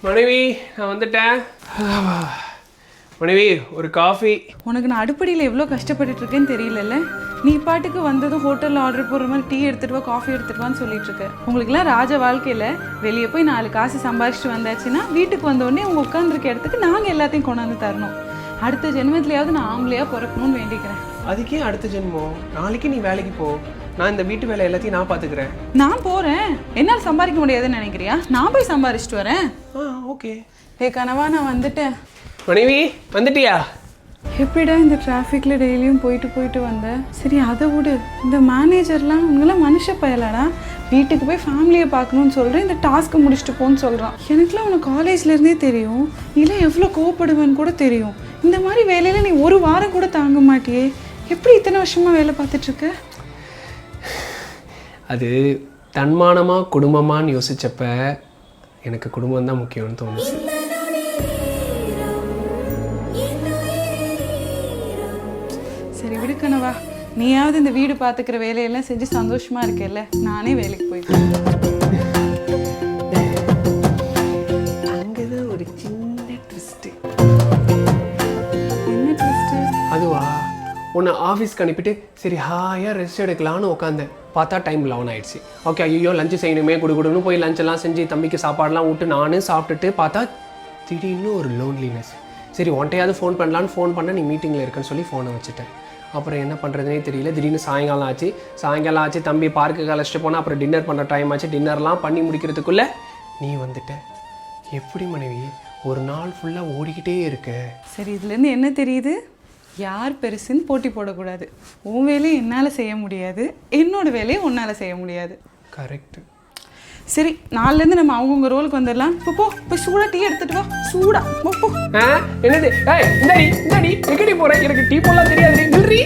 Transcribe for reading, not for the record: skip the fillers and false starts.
மனைவி நான் வந்துட்டேன். மனைவி ஒரு காஃபி. உனக்கு நான் அடுப்படியில் எவ்வளோ கஷ்டப்பட்டுட்டு இருக்கேன்னு தெரியலல்ல. நீ பாட்டுக்கு வந்ததும் ஹோட்டலில் ஆர்டர் போடுற மாதிரி டீ எடுத்துகிட்டு வா, காஃபி எடுத்துகிட்டு வான்னு சொல்லிட்டு இருக்க. உங்களுக்குலாம் ராஜ வாழ்க்கையில் வெளியே போய் 4 காசு சம்பாதிச்சுட்டு வந்தாச்சுன்னா வீட்டுக்கு வந்தோடனே உங்கள் உட்காந்துருக்க இடத்துக்கு நாங்கள் எல்லாத்தையும் கொண்டாந்து தரணும். அடுத்த ஜென்மத்திலேயாவது நான் ஆம்பளையாக பிறக்கணும்னு வேண்டிக்கிறேன். அதுக்கே அடுத்த ஜென்மம். நாளைக்கு நீ வேலைக்கு போ, நான் இந்த வீட்டு வேலை எல்லாத்தையும் நான் பார்த்துக்கிறேன். நான் போகிறேன். என்னால் சம்பாதிக்க முடியாதுன்னு நினைக்கிறியா? நான் போய் சம்பாதிச்சுட்டு வரேன். ஓகே. கனவா நான் வந்துட்டேன். மனைவி வந்துட்டியா? எப்படிடா இந்த டிராஃபிக்கில் டெய்லியும் போயிட்டு வந்தேன். சரி அதை விடு. இந்த மேனேஜர்லாம் உங்களாம் மனுஷ பயலாடா. வீட்டுக்கு போய் ஃபேமிலியை பார்க்கணுன்னு சொல்கிறேன், இந்த டாஸ்க்கை முடிச்சுட்டு போன்னு சொல்கிறான். எனக்குலாம் உனக்கு காலேஜ்லேருந்தே தெரியும், நீலாம் எவ்வளோ கோவப்படுவேன்னு கூட தெரியும். இந்த மாதிரி வேலையில் நீ ஒரு வாரம் கூட தாங்க மாட்டியே. எப்படி இத்தனை வருஷமாக வேலை பார்த்துட்ருக்க? அது தன்மானமாக குடும்பமானு யோசிச்சப்ப எனக்கு குடும்பம் தான் முக்கியம்னு தோணுச்சு. சரி விடுக்கணவா, நீயாவது இந்த வீடு பார்த்துக்கிற வேலையெல்லாம் செஞ்சு சந்தோஷமா இருக்கேல்ல. நானே வேலைக்கு போயிட்டேன். அங்கதான் ஒரு சின்ன ட்விஸ்ட். என்ன ட்விஸ்ட்? அதுவா, உன்னை ஆஃபீஸ்க்கு அனுப்பிட்டு சரி ஹாயாக ரெஸ்ட் எடுக்கலான்னு உட்காந்தேன். பார்த்தா டைம் 11 ஆயிடுச்சு. ஓகே, ஐயோ லஞ்சு செய்யணுமே, குடுன்னு போய் லஞ்செல்லாம் செஞ்சு தம்பிக்கு சாப்பாடெலாம் விட்டு நானும் சாப்பிட்டுட்டு பார்த்தா திடீர்னு ஒரு லோன்லினஸ். சரி ஒன்ட்டையாவது ஃபோன் பண்ணலான்னு ஃபோன் பண்ண, நீ மீட்டிங்கில் இருக்குன்னு சொல்லி ஃபோனை வச்சுட்டேன். அப்புறம் என்ன பண்ணுறதுனே தெரியல. திடீர்னு சாயங்காலம் ஆச்சு. தம்பி பார்க்குக்கு அழைச்சிட்டு போனால் அப்புறம் டின்னர் பண்ணுற டைம் ஆச்சு. டின்னர்லாம் பண்ணி முடிக்கிறதுக்குள்ளே நீ வந்துட்ட. எப்படி மனைவி ஒரு நாள் ஃபுல்லாக ஓடிக்கிட்டே இருக்க? சரி, இதுலேருந்து என்ன தெரியுது? யார் பெருசுன்னு போட்டி போடக்கூடாது. உன் வேலையை என்னால் செய்ய முடியாது, என்னோட வேலையை உன்னால் செய்ய முடியாது. கரெக்டு. சரி, நாளிலேருந்து நம்ம அவங்கவுங்க ரோலுக்கு வந்துடலாம். இப்போ போய் சூடாக டீ எடுத்துகிட்டு வா. சூடா போ. என்னது? இந்தாடி எங்கடி போகிறேன்? எனக்கு டீ போடலாம் தெரியாது. நில்றி.